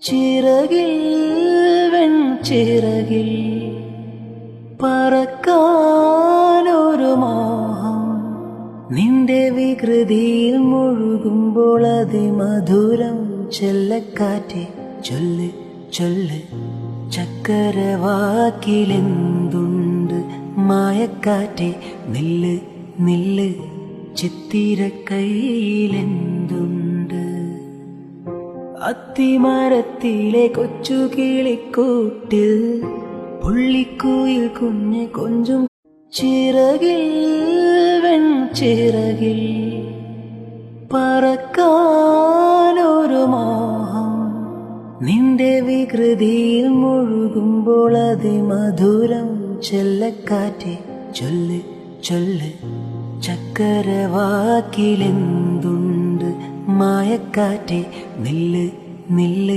ചിറകിൽ വെൺചിറകിൽ പറക്കാനൊരു മോഹം, നിന്റെ വികൃതിയിൽ മുഴുകുമ്പോൾ അതിമധുരം. ചെല്ലക്കാറ്റെ ചൊല്ല് ചൊല്ല്, ചക്കരവാക്കിലെന്തുണ്ട്? മായക്കാറ്റെ നില്ല് നില്ല്, ചിത്തിരക്കൈയിലെന്തുണ്ട്? അത്തിമരത്തിലെ കൊച്ചു കിളിക്കൂട്ടിൽ പുള്ളിക്കുയിൽ കുഞ്ഞ് കൊഞ്ചും. ചിറകിൽ വെൺചിറകിൽ പറക്കാനൊരു മോഹം, നിന്റെ വികൃതിയിൽ മുഴുകുമ്പോൾ അതിമധുരം. ചെല്ലക്കാറ്റെ ചൊല്ല് ചൊല്ല്, ചക്കരവാക്കിലെന്തുണ്ട്? മായക്കാറ്റെ നില്ല് നില്ല്,